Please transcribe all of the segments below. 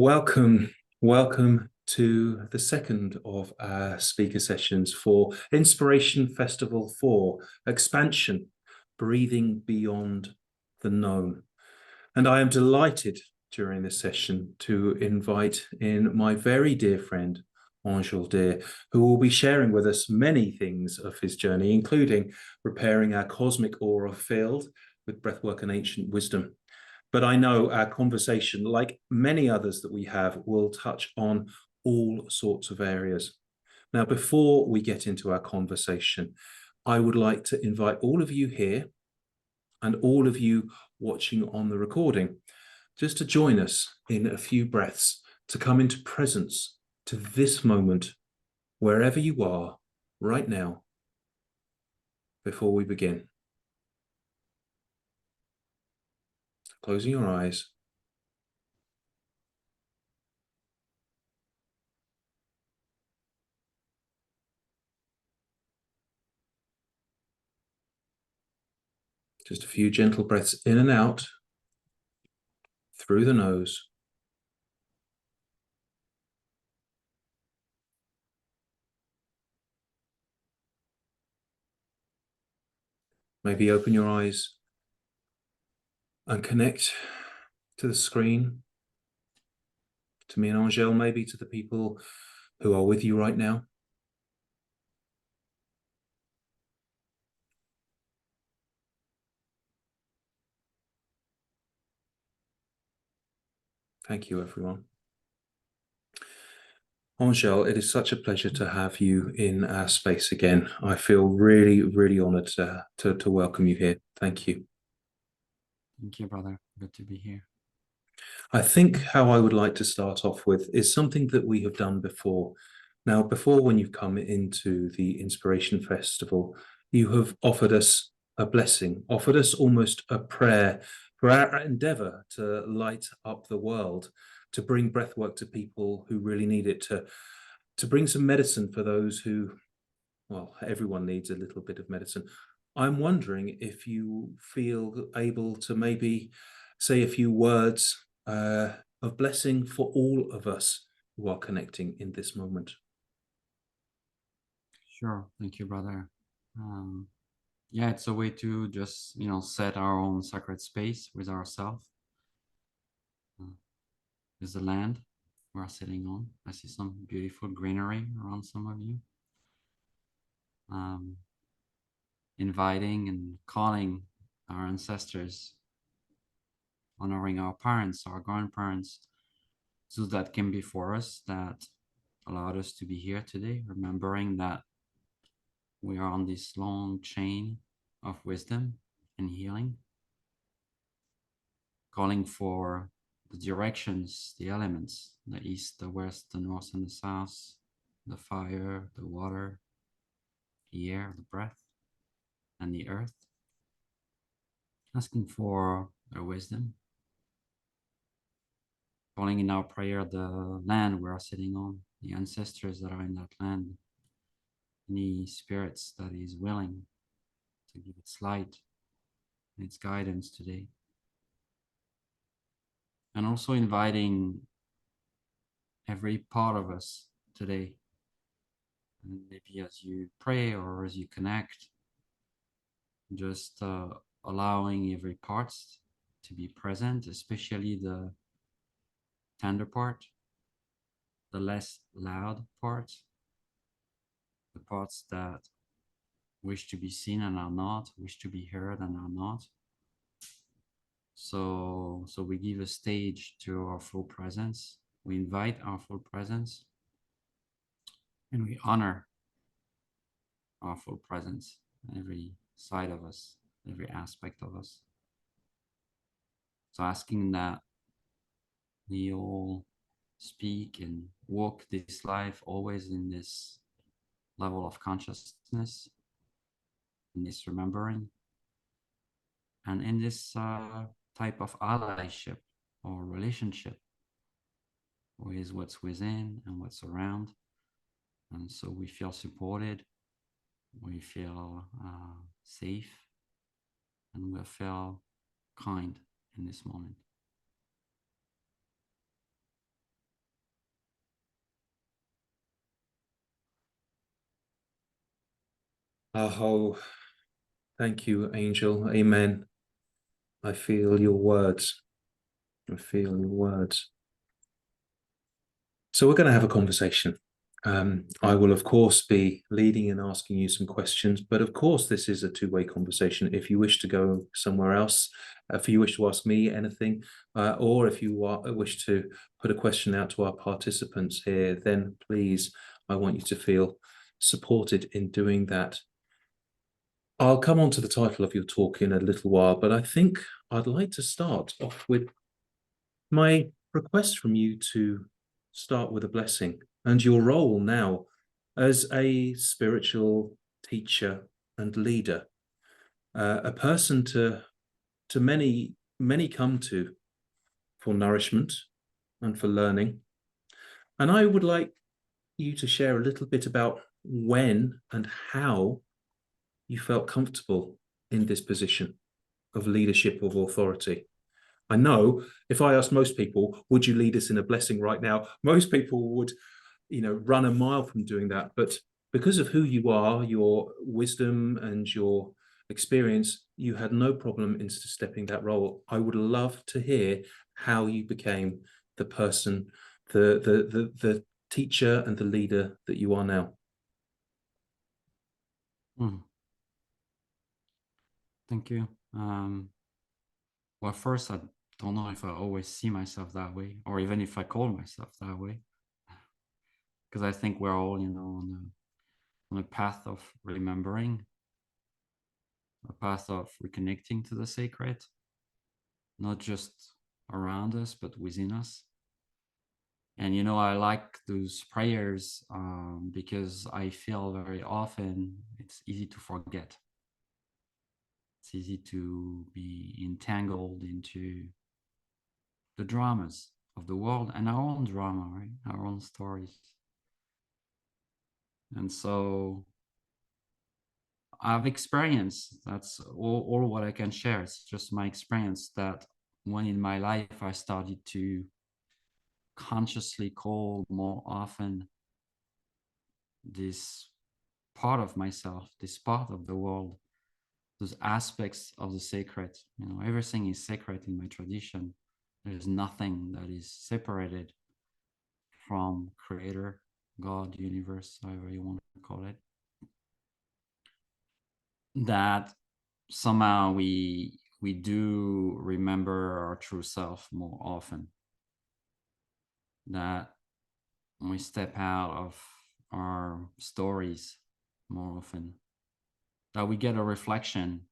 Welcome, welcome to the second of our speaker sessions for Inspiration Festival 4, Expansion, Breathing Beyond the Known. And I am delighted during this session to invite in my very dear friend, Angel Deer, who will be sharing with us many things of his journey, including repairing our cosmic aura field with breathwork and ancient wisdom. But I know our conversation, like many others that we have, will touch on all sorts of areas. Now, before we get into our conversation, I would like to invite all of you here and all of you watching on the recording just to join us in a few breaths, to come into presence to this moment, wherever you are right now, before we begin. Closing your eyes. Just a few gentle breaths in and out through the nose. Maybe open your eyes and connect to the screen, to me and Angel, maybe to the people who are with you right now. Thank you, everyone. Angel, it is such a pleasure to have you in our space again. I feel really, really honored to welcome you here. Thank you. Thank you, brother. Good to be here. I think how I would like to start off with is something that we have done before. Now, before, when you've come into the Inspiration Festival, you have offered us a blessing, offered us almost a prayer for our endeavor to light up the world, to bring breathwork to people who really need it, to bring some medicine for those who, well, everyone needs a little bit of medicine. I'm wondering if you feel able to maybe say a few words of blessing for all of us who are connecting in this moment. Sure. Thank you, brother. Yeah, it's a way to just, set our own sacred space with ourselves, with the land we're sitting on. I see some beautiful greenery around some of you. Inviting and calling our ancestors, honoring our parents, our grandparents, those that came before us, that allowed us to be here today, remembering that we are on this long chain of wisdom and healing, calling for the directions, the elements, the east, the west, the north, and the south, the fire, the water, the air, the breath, and the earth, asking for their wisdom, calling in our prayer the land we are sitting on, the ancestors that are in that land, any spirits that is willing to give its light and its guidance today. And also inviting every part of us today. And maybe as you pray or as you connect, just allowing every part to be present, especially the tender part, the less loud part, the parts that wish to be seen and are not, wish to be heard and are not. So we give a stage to our full presence. We invite our full presence, and we honor our full presence, every side of us, every aspect of us. So asking that we all speak and walk this life always in this level of consciousness, in this remembering, and in this type of allyship or relationship with what's within and what's around. And so we feel supported, we feel safe, and we feel kind in this moment. Oh, thank you, Angel. Amen. I feel your words. I feel your words. So we're going to have a conversation. I will, of course, be leading and asking you some questions, but of course, this is a two-way conversation. If you wish to go somewhere else, if you wish to ask me anything, or if you wish to put a question out to our participants here, then please, I want you to feel supported in doing that. I'll come on to the title of your talk in a little while, but I think I'd like to start off with my request from you to start with a blessing and your role now as a spiritual teacher and leader, a person to many come to for nourishment and for learning. And I would like you to share a little bit about when and how you felt comfortable in this position of leadership, of authority. I know if I asked most people, would you lead us in a blessing right now? Most people would, run a mile from doing that. But because of who you are, your wisdom and your experience, you had no problem in stepping that role. I would love to hear how you became the person, the teacher and the leader that you are now. Thank you. Well, first, I don't know if I always see myself that way, or even if I call myself that way, because I think we're all, on a path of remembering, a path of reconnecting to the sacred, not just around us, but within us. And, I like those prayers because I feel very often it's easy to forget. It's easy to be entangled into the dramas of the world and our own drama, right? Our own stories. And so I've experienced, that's all what I can share. It's just my experience that when in my life I started to consciously call more often this part of myself, this part of the world, those aspects of the sacred. Everything is sacred in my tradition. There's nothing that is separated from creator, God, universe, however you want to call it. That somehow we do remember our true self more often. That we step out of our stories more often. That we get a reflection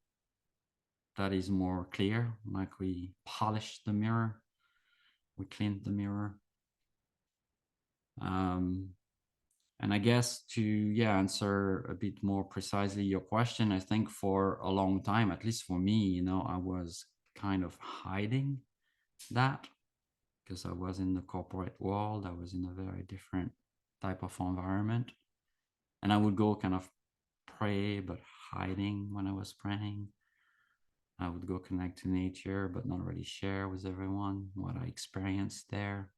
that is more clear, like we polish the mirror, we clean the mirror. And I guess to answer a bit more precisely your question, I think for a long time, at least for me, I was kind of hiding that because I was in the corporate world. I was in a very different type of environment. And I would go kind of pray, but hiding when I was praying. I would go connect to nature, but not really share with everyone what I experienced there.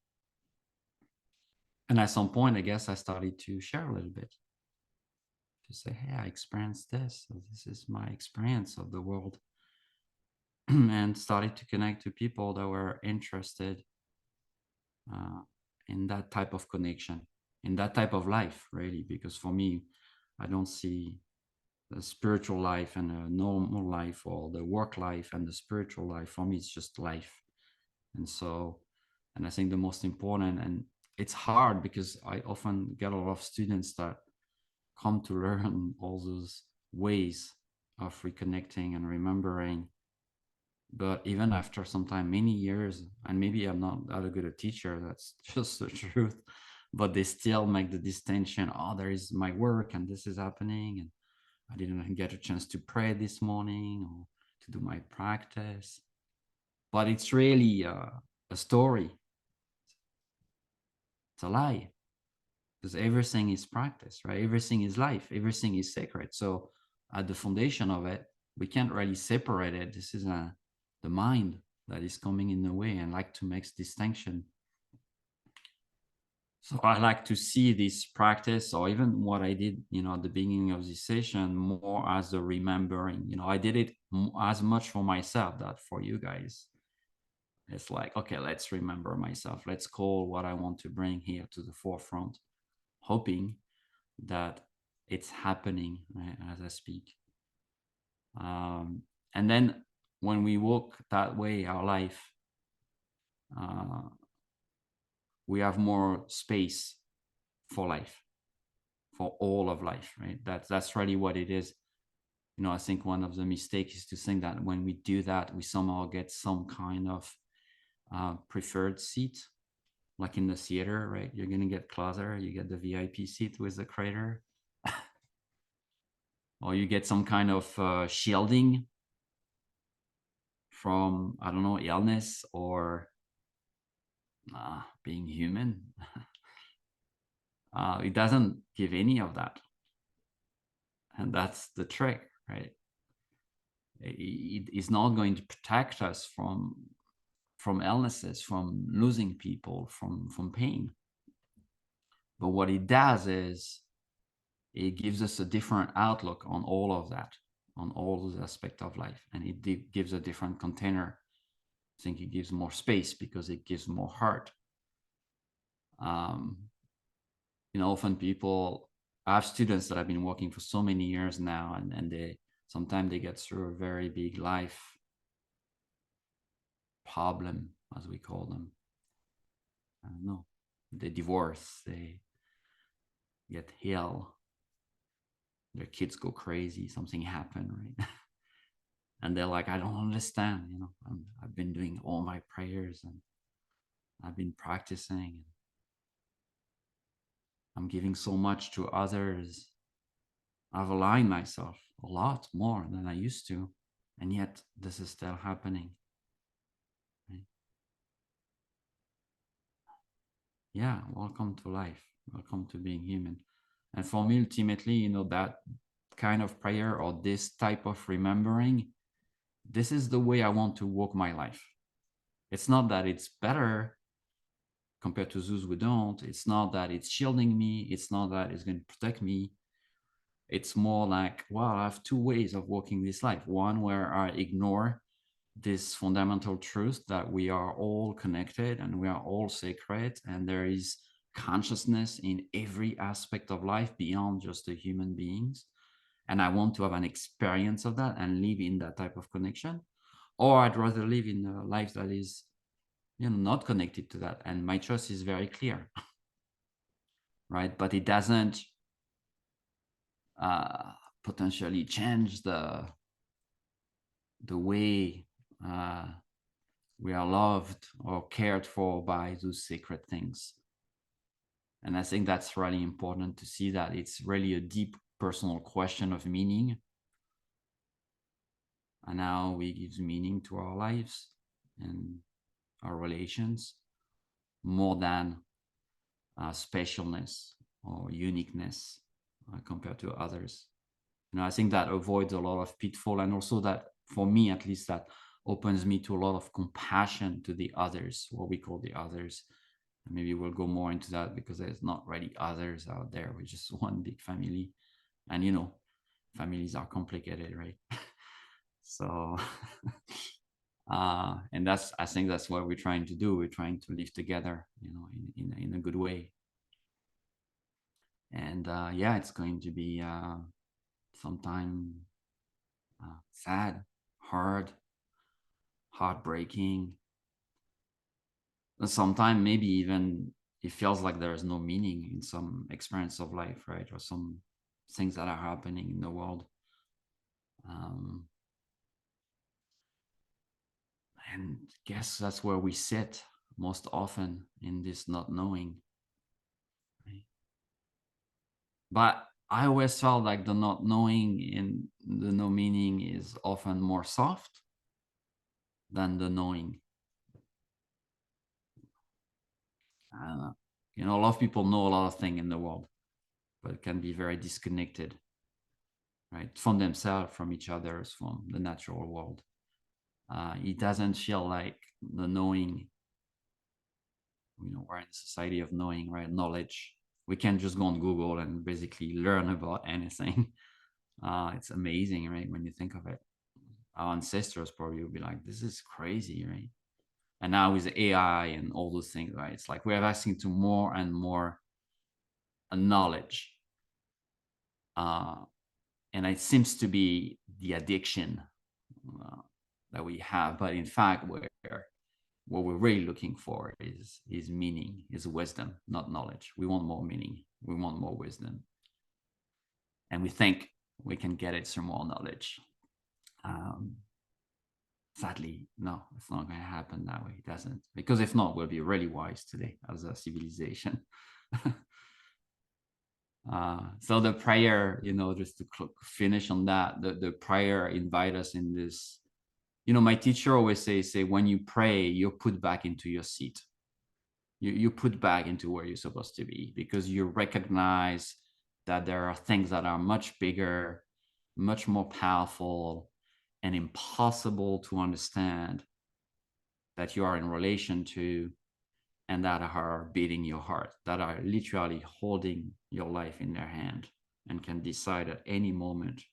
And at some point, I guess I started to share a little bit. To say, hey, I experienced this. So this is my experience of the world. And started to connect to people that were interested in that type of connection, in that type of life, really. Because for me, I don't see the spiritual life and a normal life, or the work life and the spiritual life. For me, it's just life. And I think the most important, and it's hard because I often get a lot of students that come to learn all those ways of reconnecting and remembering. But even after sometimes many years, and maybe I'm not that good a teacher, that's just the truth, but they still make the distinction. Oh, there is my work and this is happening, and I didn't get a chance to pray this morning or to do my practice. But it's really a story. It's a lie, because everything is practice, right? Everything is life. Everything is sacred. So at the foundation of it, we can't really separate it. This is the mind that is coming in the way and like to make distinction. So I like to see this practice, or even what I did, at the beginning of this session, more as a remembering. I did it as much for myself that for you guys. It's like, okay, let's remember myself. Let's call what I want to bring here to the forefront, hoping that it's happening, right, as I speak. And then when we walk that way, our life, uh, we have more space for life, for all of life, right? That's really what it is. I think one of the mistakes is to think that when we do that, we somehow get some kind of preferred seat, like in the theater, right? You're gonna get closer, you get the VIP seat with the creator, or you get some kind of shielding from, I don't know, illness or being human. It doesn't give any of that, and that's the trick, right? It is not going to protect us from illnesses, from losing people, from pain. But what it does is it gives us a different outlook on all of that, on all those aspects of life, and it gives a different container. I think it gives more space because it gives more heart. Often people, I have students that have been working for so many years now, and they sometimes they get through a very big life problem, as we call them. I don't know. They divorce, they get ill, their kids go crazy, something happened, right? And they're like, I don't understand. I've been doing all my prayers and I've been practicing. I'm giving so much to others. I've aligned myself a lot more than I used to, and yet this is still happening. Right? Yeah, welcome to life. Welcome to being human. And for me, ultimately, that kind of prayer or this type of remembering, this is the way I want to walk my life. It's not that it's better compared to those who don't. It's not that it's shielding me. It's not that it's going to protect me. It's more like, well, I have two ways of walking this life. One where I ignore this fundamental truth that we are all connected and we are all sacred, and there is consciousness in every aspect of life beyond just the human beings. And I want to have an experience of that and live in that type of connection. Or I'd rather live in a life that is not connected to that, and my choice is very clear. Right? But it doesn't potentially change the way we are loved or cared for by those sacred things. And I think that's really important to see that it's really a deep personal question of meaning, and how we give meaning to our lives and our relations more than specialness or uniqueness compared to others. I think that avoids a lot of pitfall, and also that, for me at least, that opens me to a lot of compassion to the others, what we call the others. And maybe we'll go more into that, because there's not really others out there. We're just one big family, and families are complicated, right? So and I think that's what we're trying to do. We're trying to live together, in a good way. And yeah, it's going to be sometime sad, hard, heartbreaking. And sometimes maybe even it feels like there's no meaning in some experience of life, right? Or some things that are happening in the world. And I guess that's where we sit most often, in this not knowing. Right? But I always felt like the not knowing in the no meaning is often more soft than the knowing. I don't know. A lot of people know a lot of things in the world, but it can be very disconnected, right? From themselves, from each other, from the natural world. It doesn't feel like the knowing we're in a society of knowing, right? Knowledge. We can just go on Google and basically learn about anything. It's amazing, right? When you think of it, our ancestors probably would be like, "This is crazy," right? And now with AI and all those things, right? It's like we're asking to more and more knowledge, and it seems to be the addiction that we have. But in fact, what we're really looking for is meaning, is wisdom, not knowledge. We want more meaning. We want more wisdom, and we think we can get it through more knowledge. Sadly, no, it's not going to happen that way. It doesn't, because if not, we'll be really wise today as a civilization. So the prayer, just to finish on that, the prayer invite us in this. My teacher always say when you pray, you're put back into your seat. You put back into where you're supposed to be, because you recognize that there are things that are much bigger, much more powerful, and impossible to understand that you are in relation to, and that are beating your heart, that are literally holding your life in their hand and can decide at any moment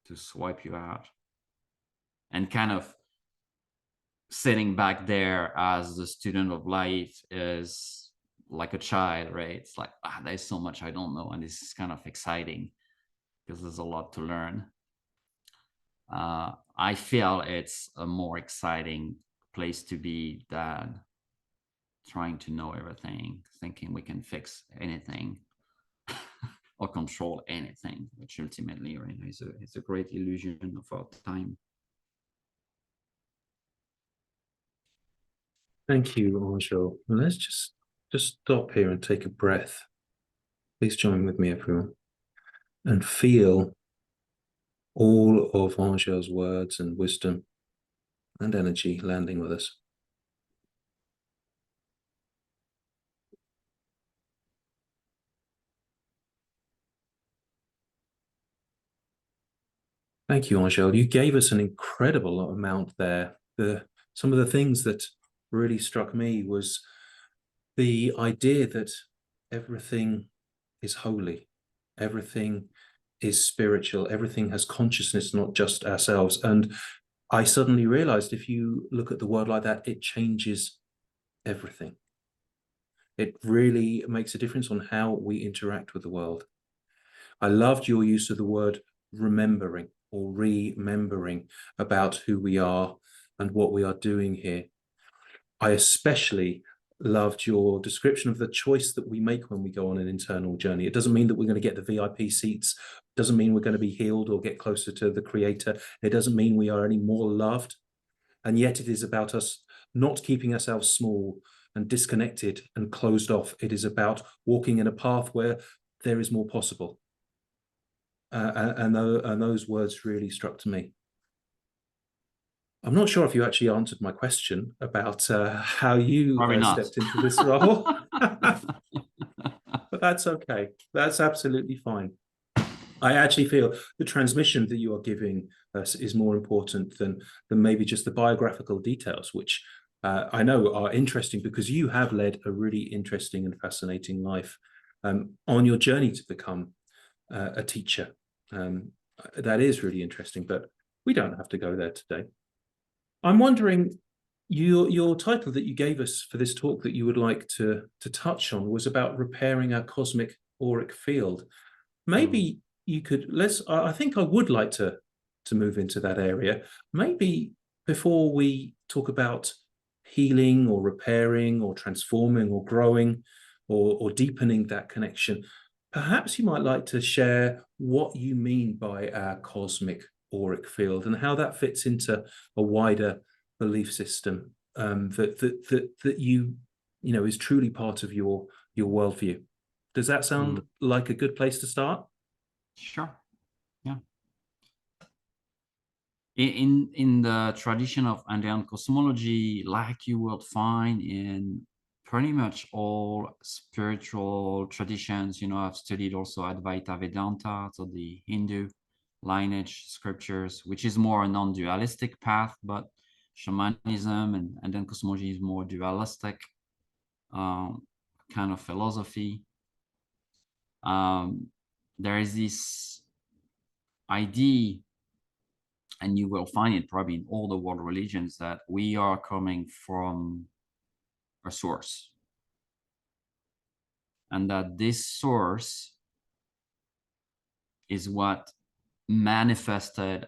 to swipe you out. And kind of sitting back there as the student of life is like a child, right? It's like, there's so much I don't know, and this is kind of exciting because there's a lot to learn. I feel it's a more exciting place to be than trying to know everything, thinking we can fix anything or control anything, which ultimately, right, is a great illusion of our time. Thank you, Angel. Let's just stop here and take a breath. Please join with me, everyone, and feel all of Angel's words and wisdom and energy landing with us. Thank you, Angel. You gave us an incredible amount there. Some of the things that really struck me was the idea that everything is holy, everything is spiritual, everything has consciousness, not just ourselves. And I suddenly realized, if you look at the word like that, it changes everything. It really makes a difference on how we interact with the world. I loved your use of the word remembering, or remembering, about who we are and what we are doing here. I especially loved your description of the choice that we make when we go on an internal journey. It doesn't mean that we're going to get the VIP seats. It doesn't mean we're going to be healed or get closer to the Creator. It doesn't mean we are any more loved. And yet it is about us not keeping ourselves small and disconnected and closed off. It is about walking in a path where there is more possible. And those words really struck to me. I'm not sure if you actually answered my question about how you stepped into this role, but that's okay. That's absolutely fine. I actually feel the transmission that you are giving us is more important than maybe just the biographical details, which I know are interesting, because you have led a really interesting and fascinating life on your journey to become a teacher. That is really interesting, but we don't have to go there today. I'm wondering, your title that you gave us for this talk that you would like to touch on was about repairing our cosmic auric field. Maybe you could, I think I would like to move into that area. Maybe before we talk about healing or repairing or transforming or growing or deepening that connection, perhaps you might like to share what you mean by our cosmic auric field and how that fits into a wider belief system that you know is truly part of your worldview. Does that sound like a good place to start? Sure. Yeah. In the tradition of Andean cosmology, like you will find in pretty much all spiritual traditions, I've studied also Advaita Vedanta, so the Hindu lineage scriptures, which is more a non-dualistic path, but shamanism and Andean cosmology is more dualistic. kind of philosophy. There is this idea, and you will find it probably in all the world religions, that we are coming from a source, and that this source is what manifested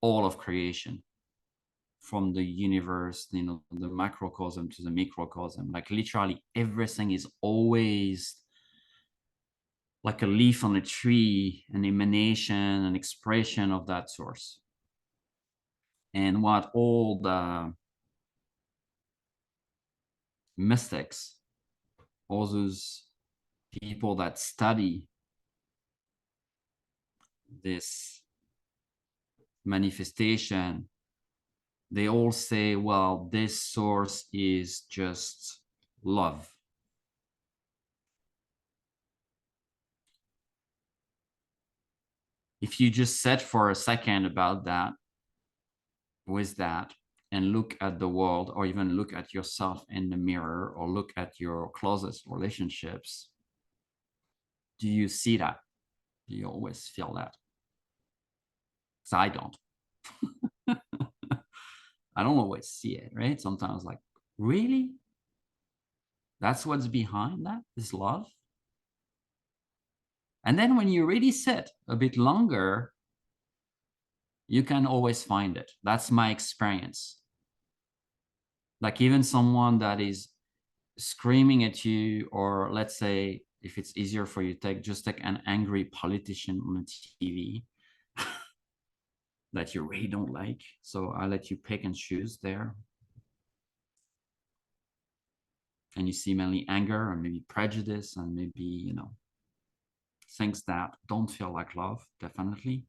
all of creation, from the universe, you know, the macrocosm to the microcosm. Like literally everything is always like a leaf on a tree, an emanation, an expression of that source. And what all the mystics, all those people that study this manifestation, they all say, well, this source is just love. If you just sit for a second about that, with that, and look at the world, or even look at yourself in the mirror, or look at your closest relationships, do you see that? Do you always feel that? Because I don't. I don't always see it, right? Sometimes like, really? That's what's behind that, is love? And then when you really sit a bit longer, you can always find it. That's my experience. Like even someone that is screaming at you, or let's say if it's easier for you, just take an angry politician on TV that you really don't like. So I let you pick and choose there. And you see mainly anger, or maybe prejudice, and maybe, you know, things that don't feel like love, definitely.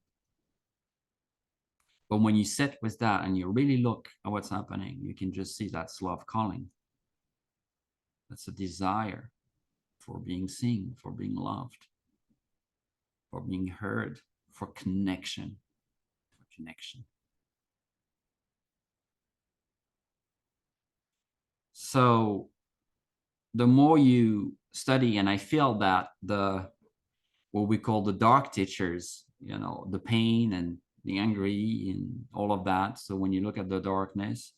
But when you sit with that and you really look at what's happening, you can just see that's love calling. That's a desire for being seen, for being loved, for being heard, for connection, for connection. So the more you study, and I feel that the what we call the dark teachers, you know, the pain and the angry and all of that. So when you look at the darkness,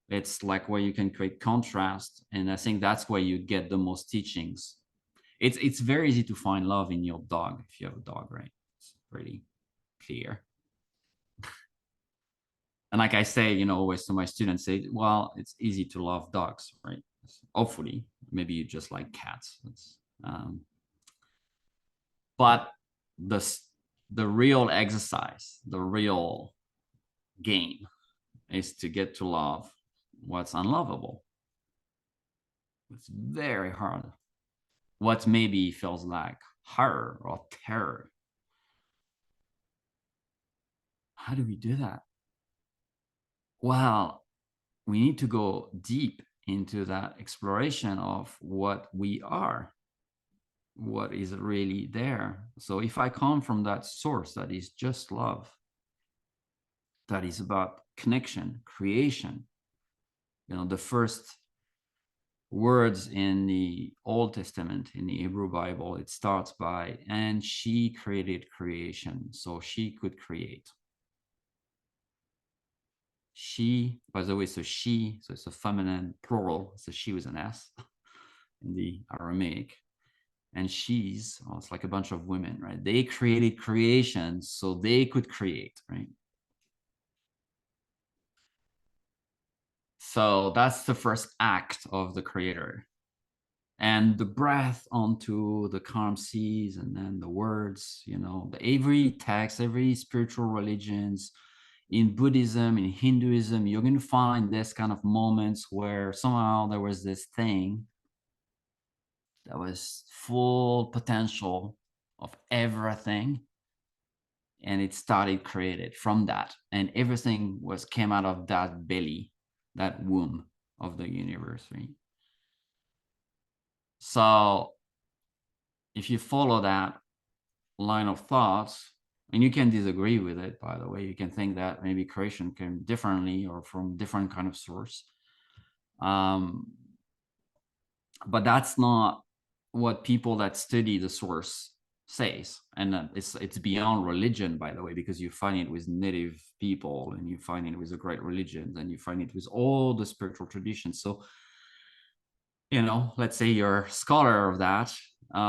it's like where you can create contrast, and I think that's where you get the most teachings. It's very easy to find love in your dog if you have a dog, right? It's pretty clear. And like I say, you know, always to my students, say, well, it's easy to love dogs, right? Hopefully, maybe you just like cats. But the real exercise, the real game, is to get to love what's unlovable. It's very hard. What maybe feels like horror or terror. How do we do that? Well, we need to go deep into that exploration of what we are, what is really there. So if I come from that source that is just love, that is about connection, creation, you know, the first words in the Old Testament, in the Hebrew Bible, it starts by, and she created creation, so she could create. She, by the way, so she, so it's a feminine plural, so she was an S in the Aramaic. And she's, well, it's like a bunch of women, right? They created creation so they could create, right? So that's the first act of the creator. And the breath onto the calm seas, and then the words, you know, every text, every spiritual religions, in Buddhism, in Hinduism, you're going to find this kind of moments where somehow there was this thing that was full potential of everything, and it started created from that, and everything came out of that belly, that womb of the universe, right? So if you follow that line of thoughts, and you can disagree with it, by the way, you can think that maybe creation came differently or from different kind of source. But that's not what people that study the source says. And it's beyond religion, by the way, because you find it with native people, and you find it with the great religions, and you find it with all the spiritual traditions. So, let's say you're a scholar of that,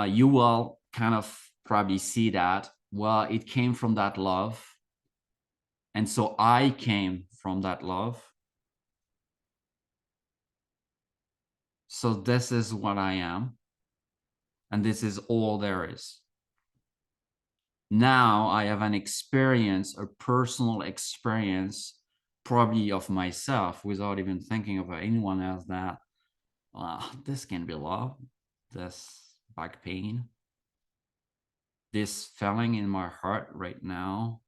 you will kind of probably see that, well, it came from that love. And so I came from that love. So this is what I am. And this is all there is. Now I have an experience, a personal experience, probably of myself, without even thinking of anyone else, that this can be love, this back pain, this feeling in my heart right now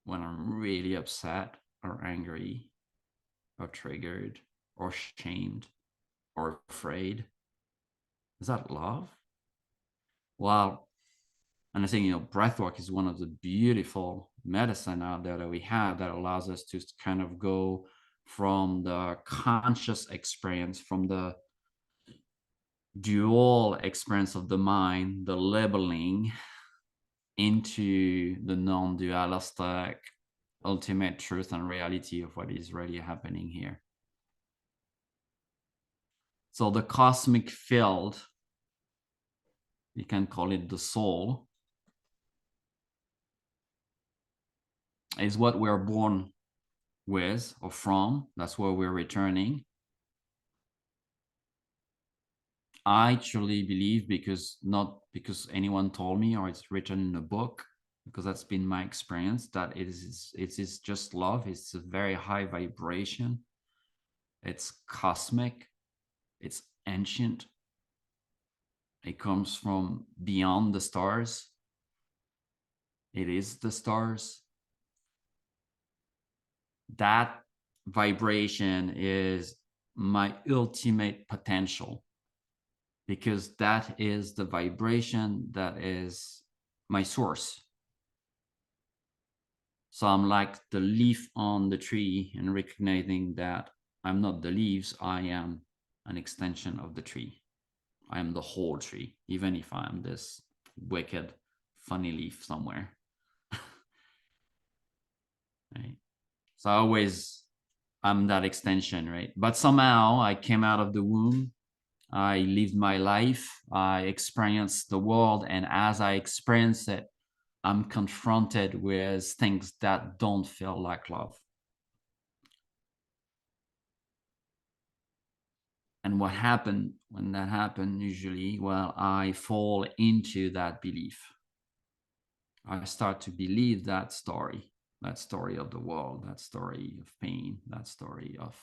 when I'm really upset or angry or triggered or shamed or afraid. Is that love? Well, and I think, breathwork is one of the beautiful medicine out there that we have that allows us to kind of go from the conscious experience, from the dual experience of the mind, the labeling, into the non-dualistic ultimate truth and reality of what is really happening here. So the cosmic field, you can call it the soul, is what we're born with or from. That's where we're returning. I truly believe, not because anyone told me or it's written in a book, because that's been my experience, that it is just love. It's a very high vibration. It's cosmic. It's ancient. It comes from beyond the stars. It is the stars. That vibration is my ultimate potential, because that is the vibration that is my source. So I'm like the leaf on the tree, and recognizing that I'm not the leaves, I am an extension of the tree. I am the whole tree, even if I'm this wicked, funny leaf somewhere. Right? So I'm that extension, right? But somehow I came out of the womb. I lived my life. I experienced the world. And as I experience it, I'm confronted with things that don't feel like love. And what happened when that happened, usually, well, I fall into that belief. I start to believe that story of the world, that story of pain, that story of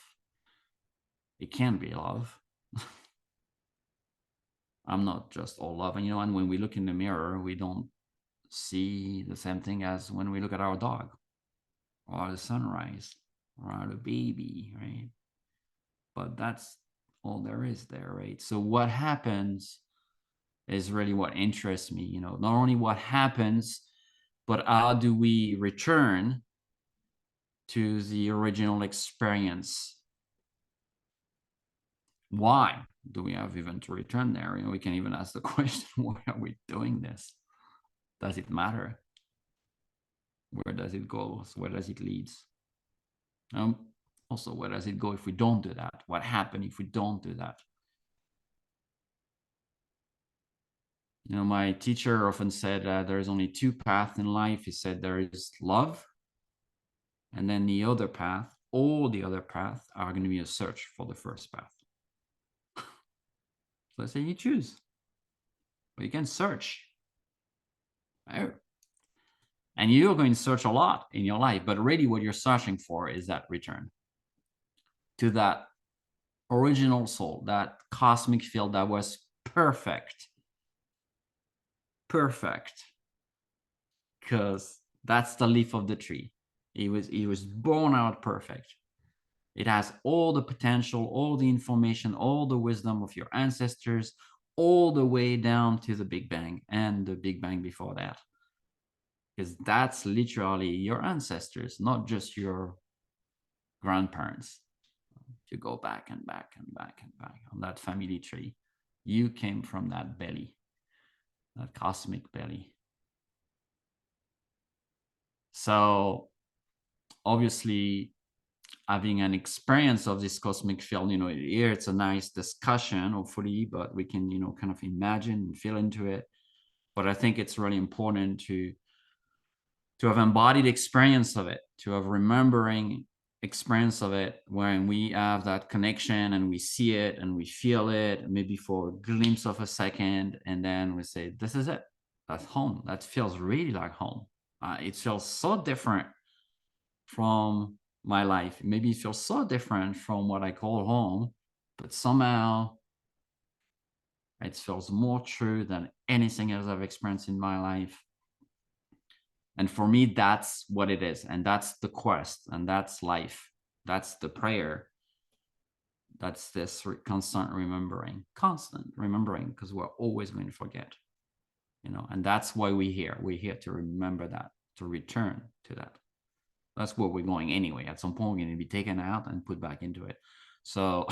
it can't be love. I'm not just all love. And when we look in the mirror, we don't see the same thing as when we look at our dog or the sunrise or the baby, right? But that's all there is there, right? So what happens is really what interests me, not only what happens, but how do we return to the original experience? Why do we have even to return there? We can even ask the question, why are we doing this? Does it matter? Where does it go? Where does it lead? Also, where does it go if we don't do that? What happens if we don't do that? My teacher often said there's only two paths in life. He said there is love, and then the other path, all the other paths are going to be a search for the first path. So I say you choose. Well, you can search. Oh. And you're going to search a lot in your life, but really what you're searching for is that return to that original soul, that cosmic field that was perfect. Perfect. Because that's the leaf of the tree. It was born out perfect. It has all the potential, all the information, all the wisdom of your ancestors, all the way down to the Big Bang and the Big Bang before that. Because that's literally your ancestors, not just your grandparents. You go back and back and back and back on that family tree. You came from that belly, that cosmic belly. So obviously, having an experience of this cosmic field, here it's a nice discussion, hopefully, but we can, kind of imagine and feel into it. But I think it's really important to have embodied experience of it, to have remembering experience of it, when we have that connection and we see it and we feel it, maybe for a glimpse of a second, and then we say, this is it, that's home. That feels really like home. It feels so different from my life. Maybe it feels so different from what I call home, but somehow it feels more true than anything else I've experienced in my life. And for me, that's what it is. And that's the quest. And that's life. That's the prayer. That's this constant remembering, because we're always going to forget, and that's why we're here. We're here to remember that, to return to that. That's where we're going anyway. At some point, we're going to be taken out and put back into it. So,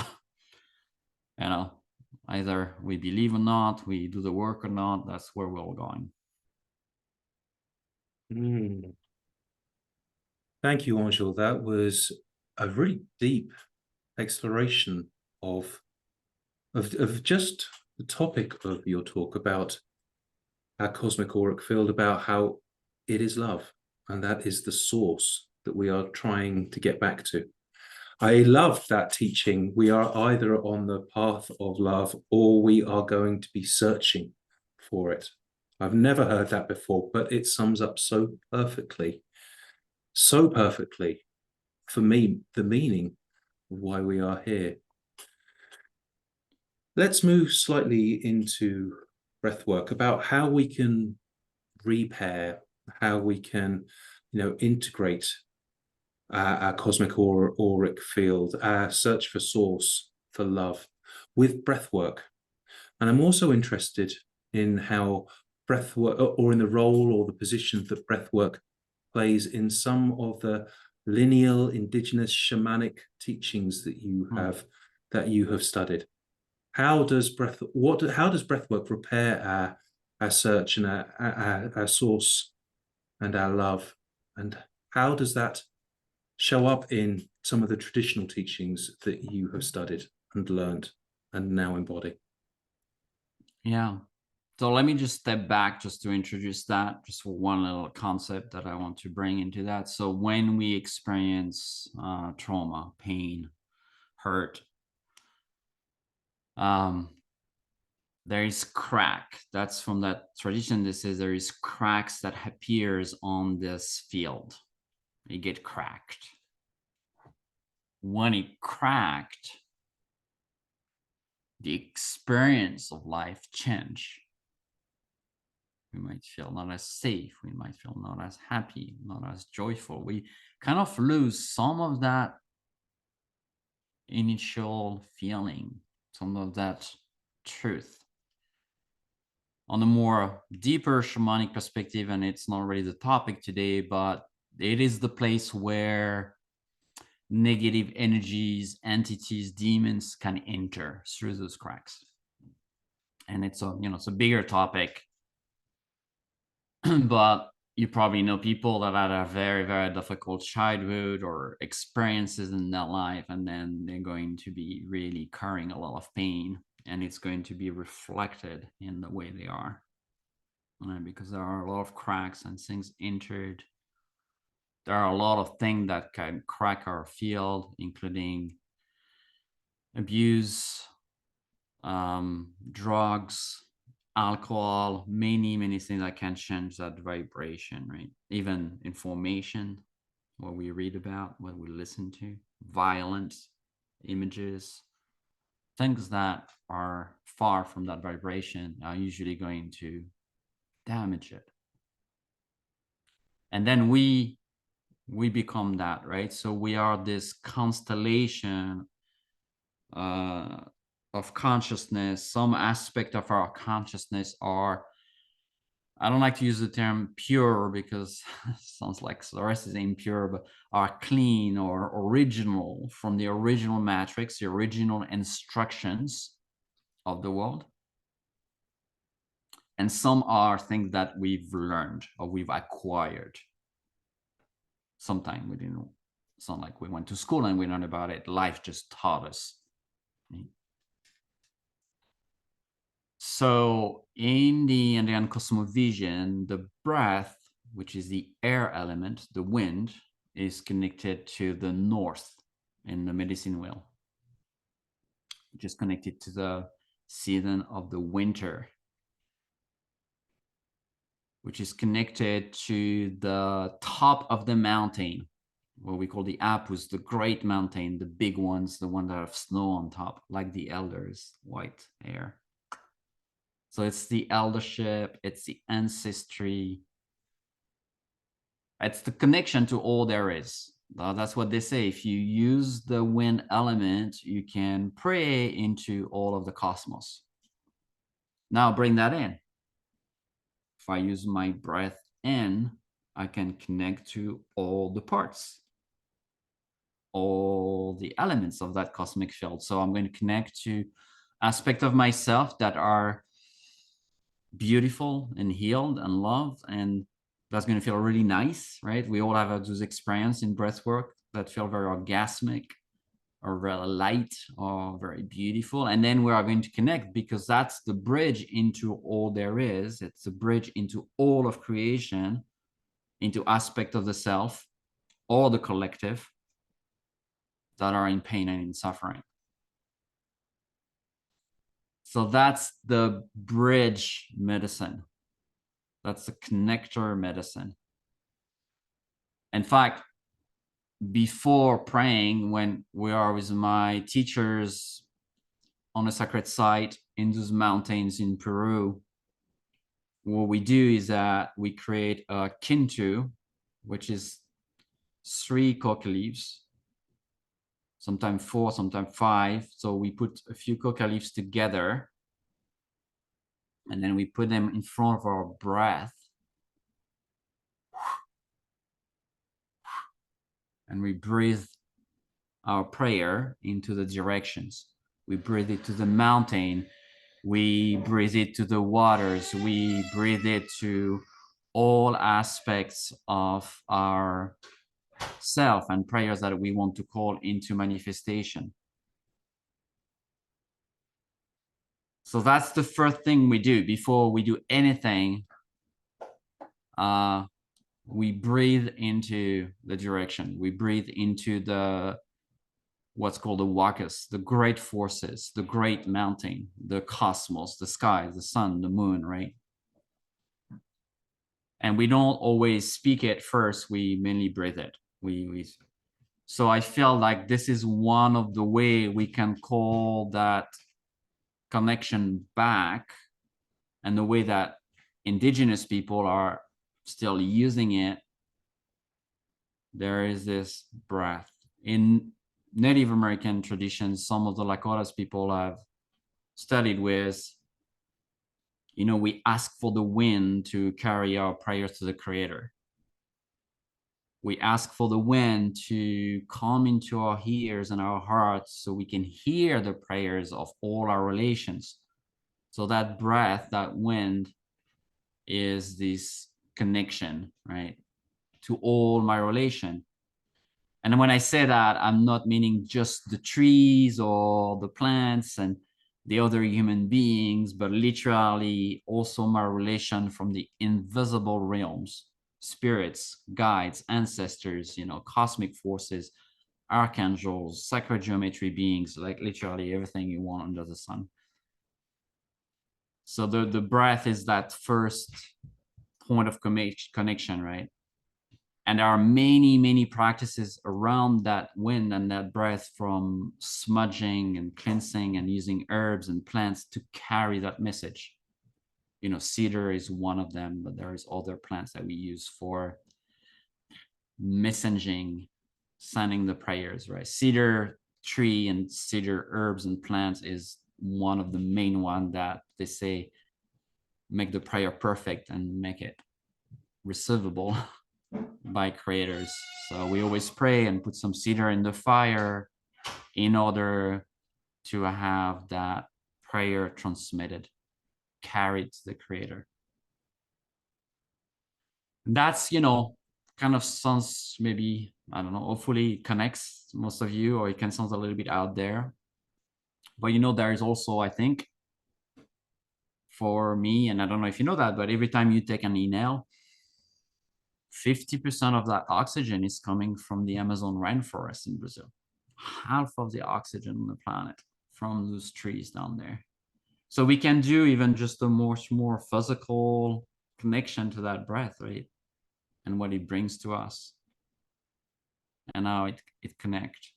either we believe or not, we do the work or not, that's where we're all going. Thank you, Angel. That was a really deep exploration of just the topic of your talk about our cosmic auric field, about how it is love, and that is the source that we are trying to get back to. I love that teaching. We are either on the path of love or we are going to be searching for it. I've never heard that before, but it sums up so perfectly for me, the meaning of why we are here. Let's move slightly into breathwork, about how we can repair, how we can, integrate our cosmic auric field, our search for source, for love, with breathwork. And I'm also interested in how breathwork, or in the role or the position that breathwork plays in some of the lineal, indigenous, shamanic teachings that you have studied. How does breathwork repair our search and our source and our love, and how does that show up in some of the traditional teachings that you have studied and learned and now embody? Yeah. So let me just step back just to introduce that, just for one little concept that I want to bring into that. So when we experience trauma, pain, hurt, there is crack. That's from that tradition that says there is cracks that appears on this field. It get cracked. When it cracked, the experience of life change. We might feel not as safe. We might feel not as happy, not as joyful. We kind of lose some of that initial feeling, some of that truth. On a more deeper shamanic perspective, and it's not really the topic today, but it is the place where negative energies, entities, demons can enter through those cracks. And it's a bigger topic. But you probably know people that had a very, very difficult childhood or experiences in their life, and then they're going to be really carrying a lot of pain, and it's going to be reflected in the way they are, because there are a lot of cracks and things entered. There are a lot of things that can crack our field, including abuse, drugs, alcohol, many things that can change that vibration, right? Even information, what we read about, what we listen to, violence, images, things that are far from that vibration are usually going to damage it. And then we become that, right? So we are this constellation of consciousness. Some aspect of our consciousness are, I don't like to use the term pure because it sounds like the rest is impure, but are clean or original from the original matrix, the original instructions of the world. And some are things that we've learned or we've acquired. Sometimes we didn't. It's not like we went to school and we learned about it. Life just taught us. So in the Indian cosmovision, the breath, which is the air element, the wind, is connected to the north in the medicine wheel, which is connected to the season of the winter, which is connected to the top of the mountain, what we call the Apus, the great mountain, the big ones, the ones that have snow on top, like the elders, white hair. So it's the eldership, it's the ancestry, it's the connection to all there is. That's what they say. If you use the wind element, you can pray into all of the cosmos. Now bring that in. If I use my breath in, I can connect to all the parts, all the elements of that cosmic field. So I'm going to connect to aspects of myself that are beautiful and healed and loved, and that's going to feel really nice, right? We all have those experiences in breathwork that feel very orgasmic or very light or very beautiful. And then we are going to connect, because that's the bridge into all there is. It's a bridge into all of creation, into aspect of the self or the collective that are in pain and in suffering. So that's the bridge medicine. That's the connector medicine. In fact, before praying, when we are with my teachers on a sacred site in those mountains in Peru, what we do is that we create a kintu, which is 3 coca leaves, sometimes 4, sometimes 5. So we put a few coca leaves together, and then we put them in front of our breath, and we breathe our prayer into the directions. We breathe it to the mountain, we breathe it to the waters, we breathe it to all aspects of our self and prayers that we want to call into manifestation. So that's the first thing we do before we do anything. We breathe into the direction. We breathe into the what's called the wakas, the great forces, the great mountain, the cosmos, the sky, the sun, the moon, right? And we don't always speak it first. We mainly breathe it. So I feel like this is one of the way we can call that connection back, and the way that indigenous people are still using it. There is this breath in Native American traditions. Some of the Lakotas people I've studied with, you know, we ask for the wind to carry our prayers to the Creator. We ask for the wind to come into our ears and our hearts so we can hear the prayers of all our relations. So that breath, that wind, is this connection, right, to all my relation. And when I say that, I'm not meaning just the trees or the plants and the other human beings, but literally also my relation from the invisible realms, spirits, guides, ancestors, you know, cosmic forces, archangels, sacred geometry beings, like literally everything you want under the sun. So the breath is that first point of connection, right? And there are many, many practices around that wind and that breath, from smudging and cleansing and using herbs and plants to carry that message. You know, cedar is one of them, but there's other plants that we use for messaging, sending the prayers, right? Cedar tree and cedar herbs and plants is one of the main one that they say make the prayer perfect and make it receivable by creators. So we always pray and put some cedar in the fire in order to have that prayer transmitted. carried to the creator. That's, you know, kind of sounds maybe, I don't know, hopefully it connects most of you, or it can sound a little bit out there. But you know, there is also, I think, for me, and I don't know if you know that, but every time you take an inhale, 50% of that oxygen is coming from the Amazon rainforest in Brazil. Half of the oxygen on the planet from those trees down there. So we can do even just a much more physical connection to that breath, right? And what it brings to us and how it connects.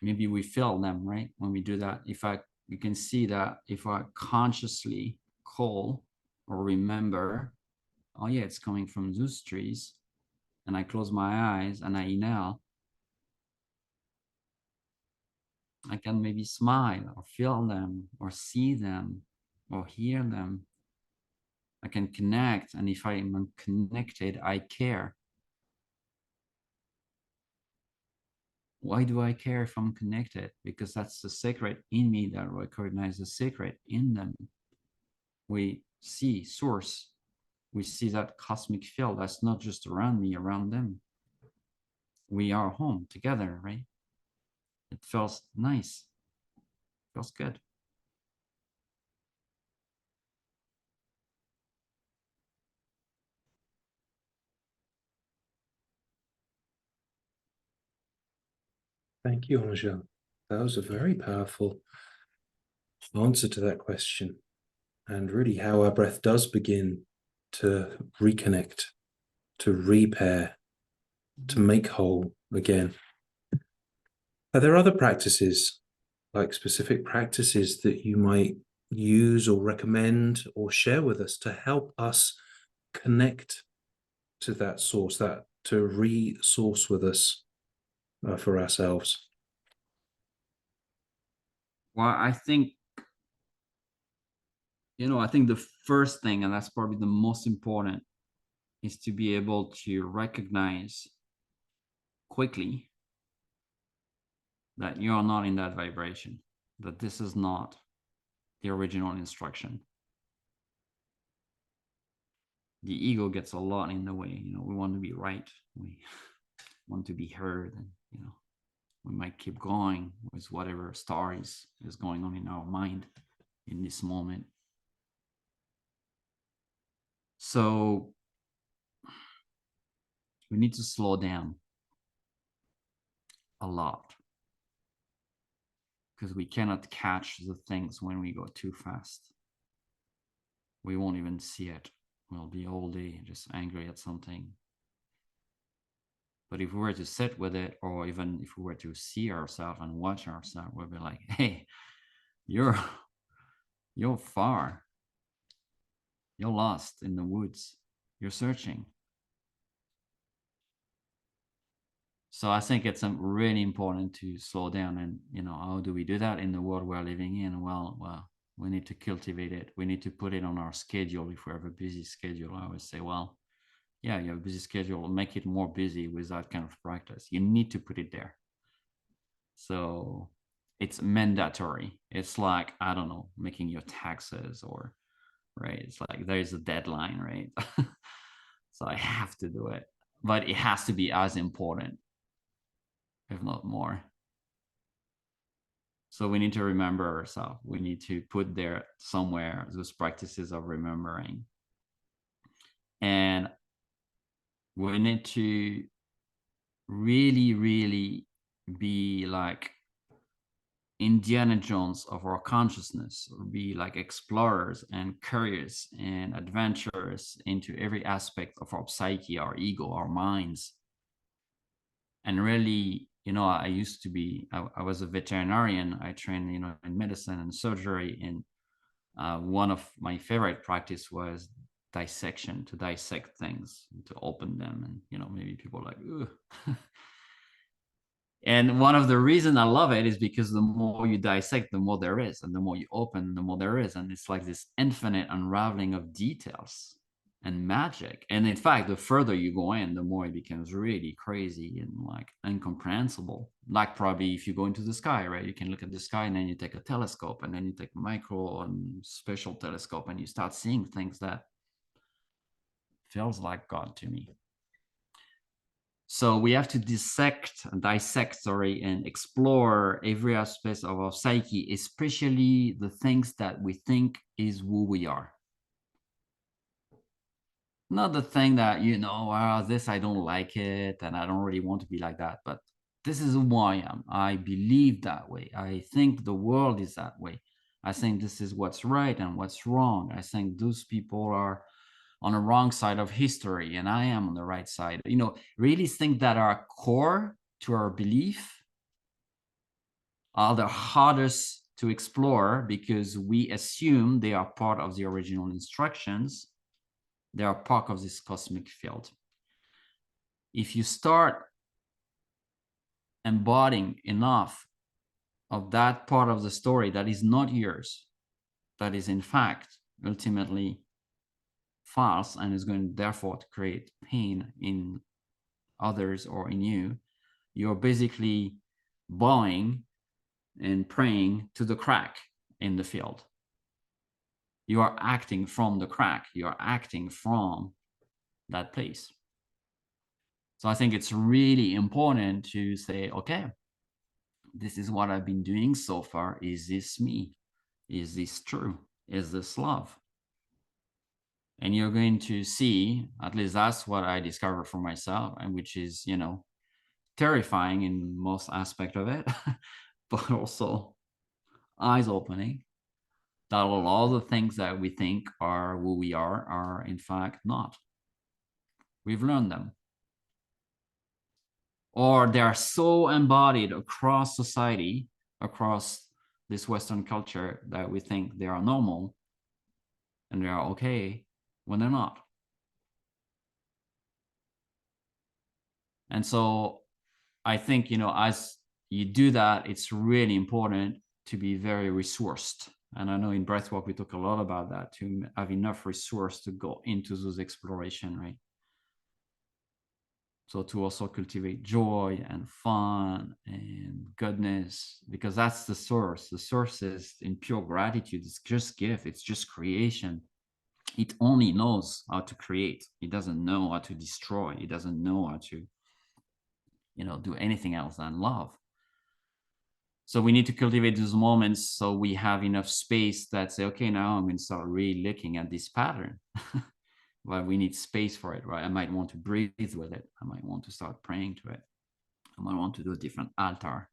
Maybe we feel them, right? When we do that, you can see that if I consciously call or remember, oh yeah, it's coming from those trees, and I close my eyes and I inhale, I can maybe smile or feel them or see them or hear them. I can connect, and if I am connected, I care. Why do I care if I'm connected? Because that's the secret in me that recognizes the secret in them. We see source. We see that cosmic field that's not just around me, around them. We are home together, right? It feels nice. Feels good. Thank you, Angel. That was a very powerful answer to that question. And really how our breath does begin to reconnect, to repair, to make whole again. Are there other practices, like specific practices that you might use or recommend or share with us to help us connect to that source, that to resource with us for ourselves? Well, I think, you know, I think the first thing, and that's probably the most important, is to be able to recognize quickly that you are not in that vibration, that this is not the original instruction. The ego gets a lot in the way. You know, we want to be right. We want to be heard, and you know, we might keep going with whatever stories is going on in our mind in this moment. So we need to slow down a lot, because we cannot catch the things when we go too fast. We won't even see it. We'll be all day just angry at something. But if we were to sit with it, or even if we were to see ourselves and watch ourselves, we'll be like, hey, you're far. You're lost in the woods. You're searching. So I think it's really important to slow down. And, you know, how do we do that in the world we're living in? Well, we need to cultivate it. We need to put it on our schedule. If we have a busy schedule, I always say, well, yeah, you have a busy schedule, make it more busy with that kind of practice. You need to put it there. So it's mandatory. It's like, I don't know, making your taxes, or, right? It's like there's a deadline, right? So I have to do it, but it has to be as important, if not more. So we need to remember ourselves. We need to put there somewhere those practices of remembering. And we need to really, really be like Indiana Jones of our consciousness, or be like explorers and curious and adventurous into every aspect of our psyche, our ego, our minds. And really, you know, I used to be, I was a veterinarian. I trained, you know, in medicine and surgery. And one of my favorite practice was dissection, to dissect things, to open them. And, you know, maybe people are like, ugh. And one of the reasons I love it is because the more you dissect, the more there is, and the more you open, the more there is. And it's like this infinite unraveling of details and magic. And in fact, the further you go in, the more it becomes really crazy and like incomprehensible. Like probably if you go into the sky, right? You can look at the sky and then you take a telescope and then you take a micro and special telescope and you start seeing things that feels like God to me. So we have to dissect, and explore every aspect of our psyche, especially the things that we think is who we are. Not the thing that, this, I don't like it, and I don't really want to be like that, but this is who I am. I believe that way. I think the world is that way. I think this is what's right and what's wrong. I think those people are on the wrong side of history and I am on the right side. Really things that are core to our belief are the hardest to explore because we assume they are part of the original instructions. They are part of this cosmic field. If you start embodying enough of that part of the story that is not yours, that is in fact ultimately false and is going therefore to create pain in others or in you, you're basically bowing and praying to the crack in the field. You are acting from the crack. You are acting from that place. So I think it's really important to say, okay, this is what I've been doing so far. Is this me? Is this true? Is this love? And you're going to see, at least that's what I discovered for myself, and which is, terrifying in most aspect of it, but also eyes opening, that a lot of the things that we think are who we are in fact not. We've learned them. Or they are so embodied across society, across this Western culture, that we think they are normal and they are okay when they're not. And so I think, as you do that, it's really important to be very resourced. And I know in Breathwork, we talk a lot about that, to have enough resource to go into those exploration, right? So to also cultivate joy and fun and goodness, because that's the source. The source is in pure gratitude. It's just gift. It's just creation. It only knows how to create. It doesn't know how to destroy. It doesn't know how to, do anything else than love. So we need to cultivate those moments so we have enough space that say, okay, now I'm going to start really looking at this pattern. Well, we need space for it, right? I might want to breathe with it. I might want to start praying to it. I might want to do a different altar,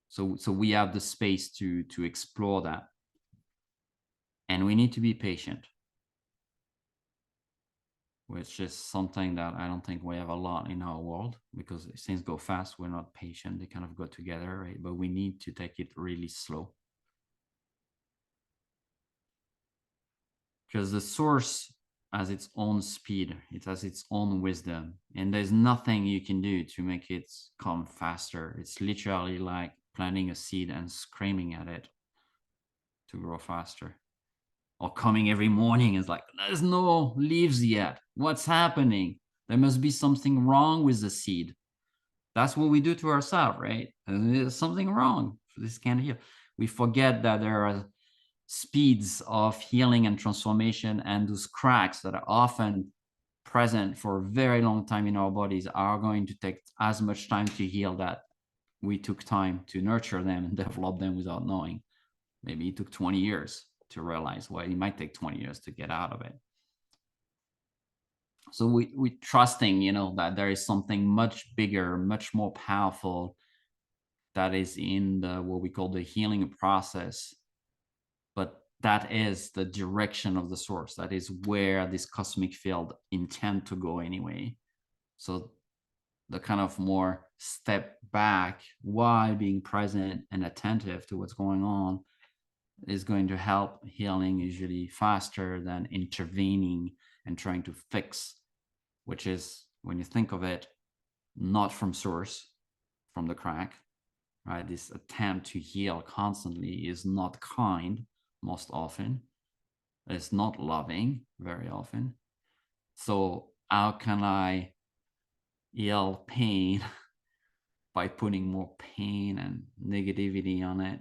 So we have the space to explore that. And we need to be patient, which is something that I don't think we have a lot in our world, because things go fast. We're not patient. They kind of go together, right? But we need to take it really slow. Because the source has its own speed, it has its own wisdom, and there's nothing you can do to make it come faster. It's literally like planting a seed and screaming at it to grow faster. Or coming every morning is like, there's no leaves yet. What's happening? There must be something wrong with the seed. That's what we do to ourselves, right? And there's something wrong. This can't heal. We forget that there are speeds of healing and transformation, and those cracks that are often present for a very long time in our bodies are going to take as much time to heal that we took time to nurture them and develop them without knowing. Maybe it took 20 years to realize, well, it might take 20 years to get out of it. So we trusting, that there is something much bigger, much more powerful that is in the what we call the healing process. But that is the direction of the source. That is where this cosmic field intend to go anyway. So the kind of more step back while being present and attentive to what's going on is going to help healing usually faster than intervening and trying to fix, which is when you think of it, not from source, from the crack, right? This attempt to heal constantly is not kind most often. It's not loving very often. So how can I heal pain by putting more pain and negativity on it?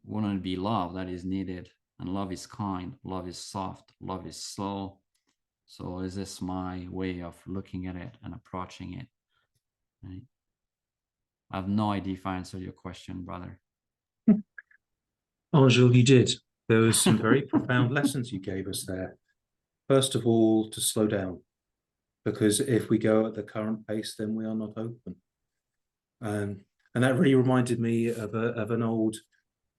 Wouldn't it be love that is needed? And love is kind, love is soft, love is slow. So is this my way of looking at it and approaching it? Right? I have no idea if I answered your question, brother. Angel, you did. There was some very profound lessons you gave us there. First of all, to slow down, because if we go at the current pace, then we are not open. And that really reminded me of an old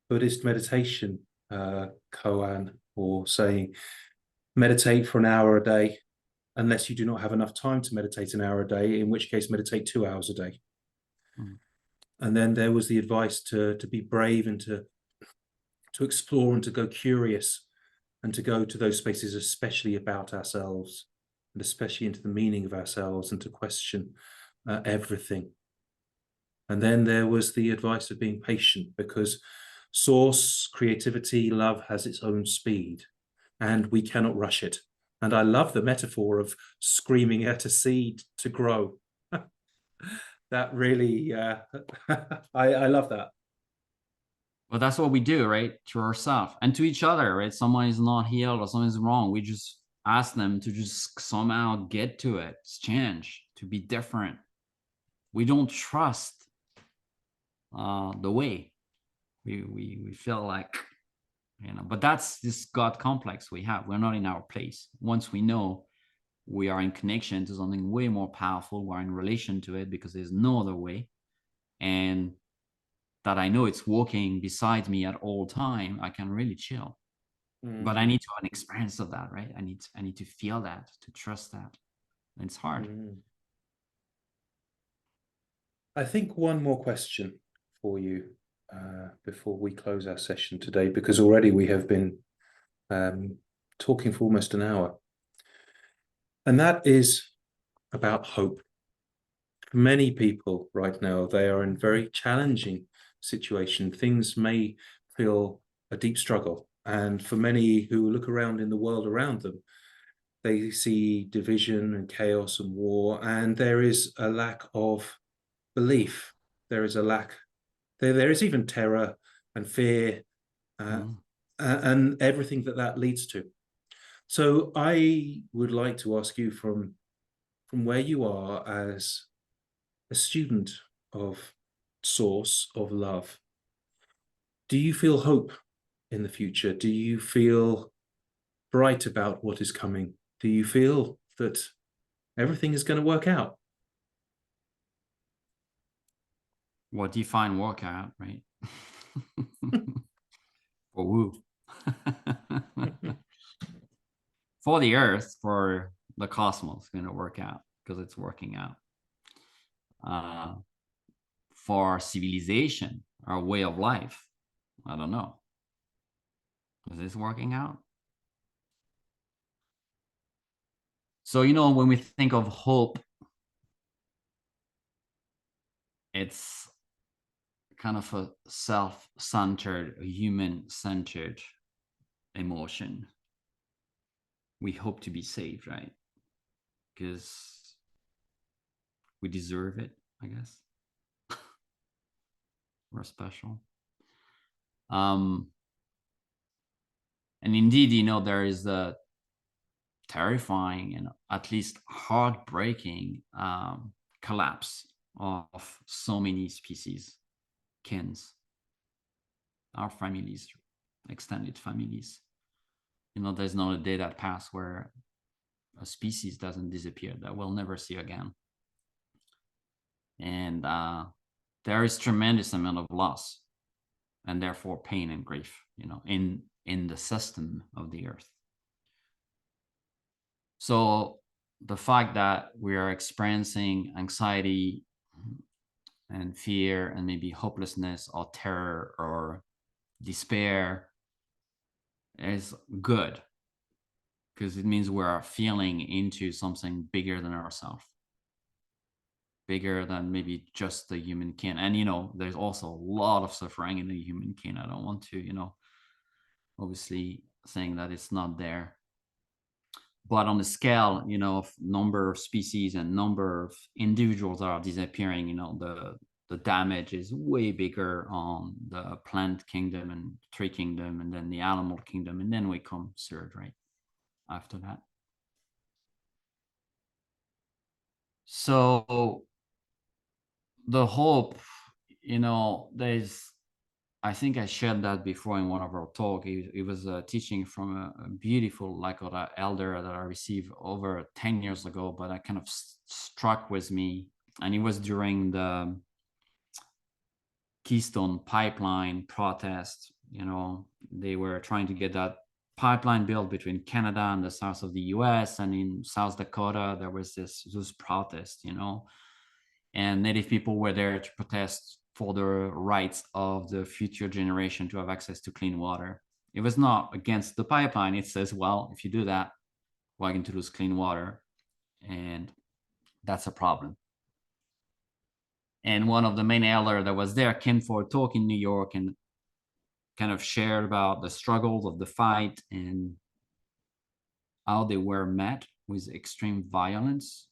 Buddhist meditation koan, or saying, meditate for an hour a day, unless you do not have enough time to meditate an hour a day, in which case meditate 2 hours a day. Mm. And then there was the advice to be brave and to explore and to go curious and to go to those spaces, especially about ourselves and especially into the meaning of ourselves, and to question everything. And then there was the advice of being patient, because source, creativity, love has its own speed and we cannot rush it. And I love the metaphor of screaming at a seed to grow. That really, I love that. Well, that's what we do, right? To ourselves and to each other, right? Someone is not healed or something's wrong. We just ask them to just somehow get to it, change, to be different. We don't trust the way. We feel like, but that's this God complex we have. We're not in our place. Once we know we are in connection to something way more powerful, we're in relation to it because there's no other way. And that I know it's walking beside me at all time, I can really chill. But I need to have an experience of that, right? I need to feel that, to trust that. And it's hard. I think one more question for you before we close our session today, because already we have been talking for almost an hour. And that is about hope. For many people right now, they are in very challenging situation. Things may feel a deep struggle. And for many who look around in the world around them, they see division and chaos and war, and there is a lack of belief. There is a lack, there is even terror and fear, and everything that leads to. So I would like to ask you, from where you are as a student of source of love, do you feel hope in the future? Do you feel bright about what is coming? Do you feel that everything is going to work out? What define workout, right? For who? For the earth, for the cosmos, going to work out because it's working out. For our civilization, our way of life, I don't know. Is this working out? So, when we think of hope, it's kind of a self-centered, human-centered emotion. We hope to be saved, right? Because we deserve it, I guess. We're special. And indeed, there is the terrifying and at least heartbreaking collapse of so many species, kins, our families, extended families. There's not a day that passes where a species doesn't disappear that we'll never see again. And there is tremendous amount of loss and therefore pain and grief, in the system of the earth. So the fact that we are experiencing anxiety and fear and maybe hopelessness or terror or despair is good, because it means we're feeling into something bigger than ourselves, bigger than maybe just the human kin. And there's also a lot of suffering in the human kin. I don't want to obviously saying that it's not there, but on the scale of number of species and number of individuals that are disappearing, the damage is way bigger on the plant kingdom and tree kingdom, and then the animal kingdom, and then we come third, right after that. So the hope, there's, I think I shared that before in one of our talk. It was a teaching from a beautiful Lakota elder that I received over 10 years ago, but that kind of struck with me. And it was during the Keystone Pipeline protest. They were trying to get that pipeline built between Canada and the south of the US. And in South Dakota, there was this protest, and Native people were there to protest for the rights of the future generation to have access to clean water. It was not against the pipeline. It says, well, if you do that, we're going to lose clean water, and that's a problem. And one of the main elder that was there came for a talk in New York and kind of shared about the struggles of the fight and how they were met with extreme violence.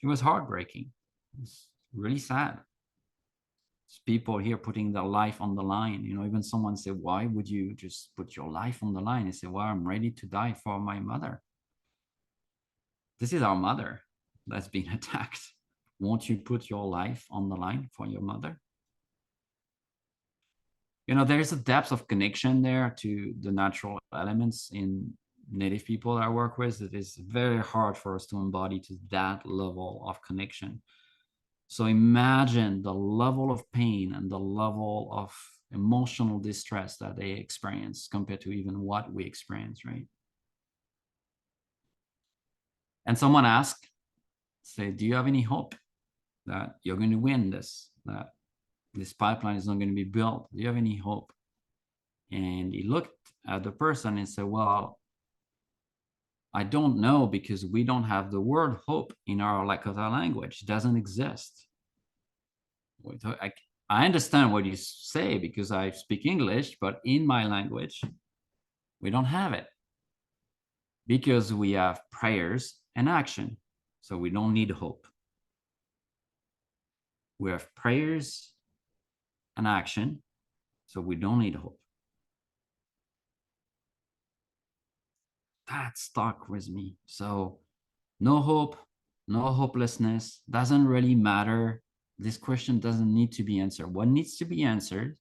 It was heartbreaking. It's really sad. It's people here putting their life on the line. Even someone said, why would you just put your life on the line? They say, well, I'm ready to die for my mother. This is our mother that's being attacked. Won't you put your life on the line for your mother? There is a depth of connection there to the natural elements in Native people I work with. It is very hard for us to embody to that level of connection. So imagine the level of pain and the level of emotional distress that they experience compared to even what we experience, right? And someone asked, say, do you have any hope that you're going to win this, that this pipeline is not going to be built? Do you have any hope? And he looked at the person and said, well, I don't know, because we don't have the word hope in our Lakota language. It doesn't exist. I understand what you say because I speak English, but in my language, we don't have it, because we have prayers and action. So we don't need hope. We have prayers and action, so we don't need hope. That stuck with me. So no hope, no hopelessness, doesn't really matter. This question doesn't need to be answered. What needs to be answered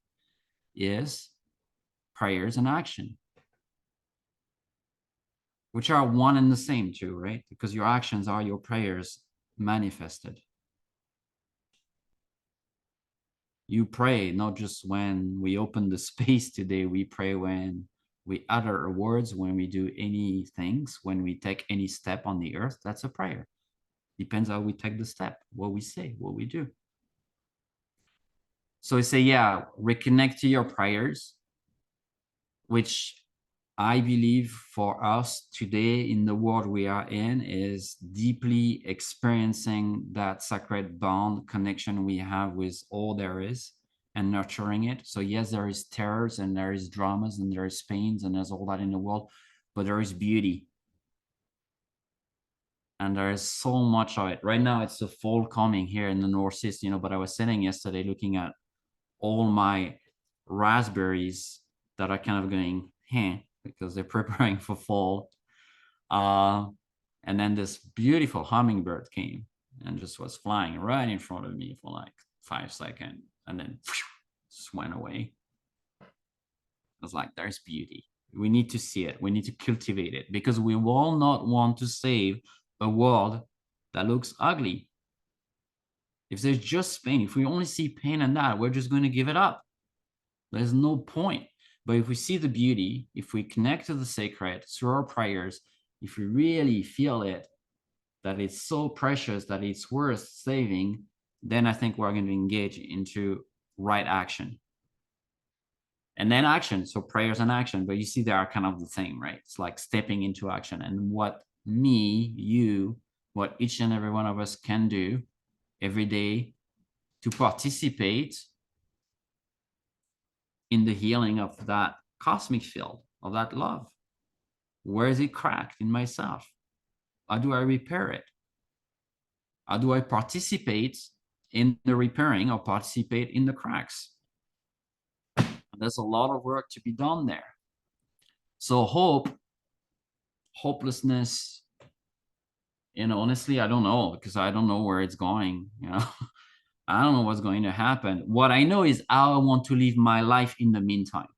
is prayers and action, which are one and the same too, right? Because your actions are your prayers manifested. You pray not just when we open the space today, we pray when we utter words, when we do any things, when we take any step on the earth. That's a prayer. Depends how we take the step, what we say, what we do. So I say, yeah, reconnect to your prayers, which I believe for us today in the world we are in is deeply experiencing that sacred bond connection we have with all there is and nurturing it. So yes, there is terrors and there is dramas and there is pains and there's all that in the world, but there is beauty. And there is so much of it. Right now, it's the fall coming here in the Northeast, but I was sitting yesterday looking at all my raspberries that are kind of going, because they're preparing for fall. And then this beautiful hummingbird came and just was flying right in front of me for like 5 seconds and then just went away. I was like, there's beauty. We need to see it. We need to cultivate it, because we will not want to save a world that looks ugly. If there's just pain, if we only see pain and that, we're just going to give it up. There's no point. But if we see the beauty, if we connect to the sacred through our prayers, if we really feel it, that it's so precious that it's worth saving, then I think we're going to engage into right action. And then action. So prayers and action, but you see, they are kind of the same, right? It's like stepping into action. And what me, you, what each and every one of us can do every day to participate in the healing of that cosmic field, of that love. Where is it cracked in myself? How do I repair it? How do I participate in the repairing or participate in the cracks? There's a lot of work to be done there. So hopelessness, honestly, I don't know, because I don't know where it's going. I don't know what's going to happen. What I know is how I want to live my life in the meantime.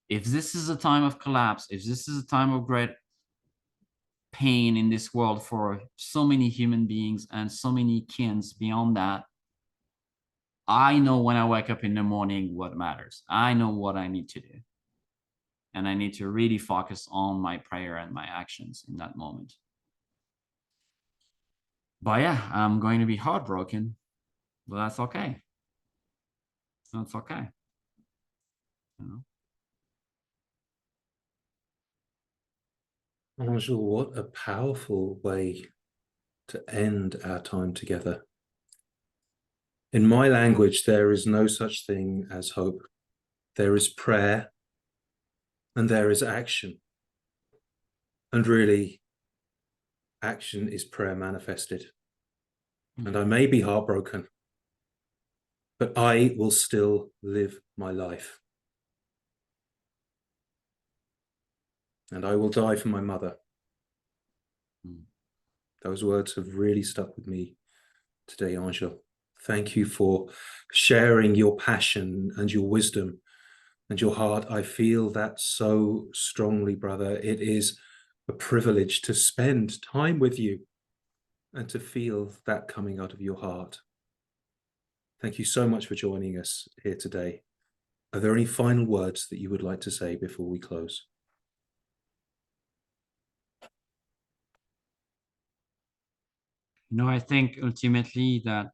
If this is a time of collapse, if this is a time of great pain in this world for so many human beings and so many kins beyond that, I know when I wake up in the morning what matters. I know what I need to do. And I need to really focus on my prayer and my actions in that moment. But yeah, I'm going to be heartbroken, but that's okay. That's okay. Angel, what a powerful way to end our time together. In my language, there is no such thing as hope. There is prayer and there is action. And really, action is prayer manifested. And I may be heartbroken, but I will still live my life. And I will die for my mother. Those words have really stuck with me today, Angel. Thank you for sharing your passion and your wisdom and your heart. I feel that so strongly, brother. It is a privilege to spend time with you and to feel that coming out of your heart. Thank you so much for joining us here today. Are there any final words that you would like to say before we close? I think ultimately that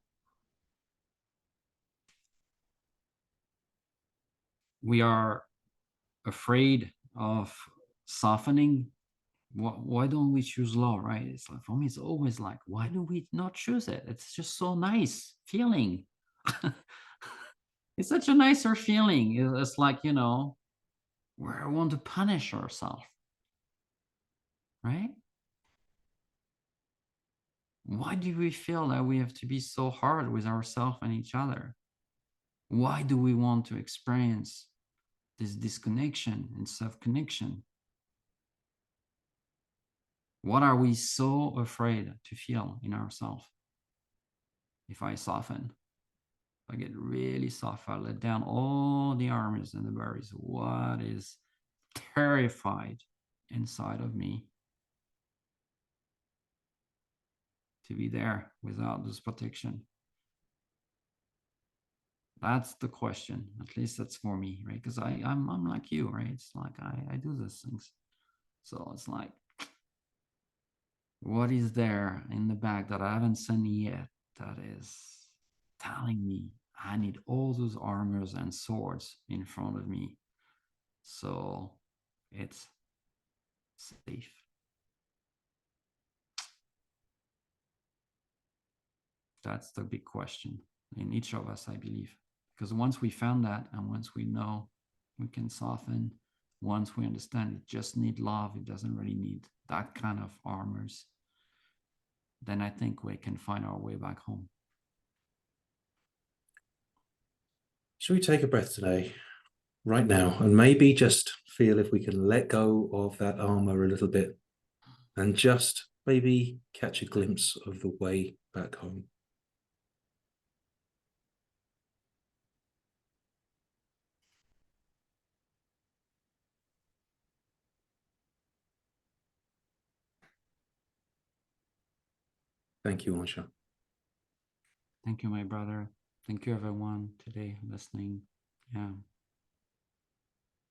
we are afraid of softening. Why don't we choose love, right? It's like, for me, it's always like, why do we not choose it? It's just so nice feeling. It's such a nicer feeling. It's like, where I want to punish ourselves, right? Why do we feel that we have to be so hard with ourselves and each other? Why do we want to experience this disconnection and self-connection? What are we so afraid to feel in ourselves? If I soften, if I get really soft, I let down all the armors and the barriers, what is terrified inside of me to be there without this protection? That's the question. At least that's for me, right? Because I'm like you, right? It's like I do these things. So it's like, what is there in the back that I haven't seen yet that is telling me I need all those armors and swords in front of me so it's safe? That's the big question in each of us, I believe. Because once we found that, and once we know, we can soften. Once we understand it just need love, it doesn't really need that kind of armors, then I think we can find our way back home. Should we take a breath today, right now, and maybe just feel if we can let go of that armor a little bit and just maybe catch a glimpse of the way back home? Thank you, Ansha. Thank you, my brother. Thank you, everyone, today listening. Yeah.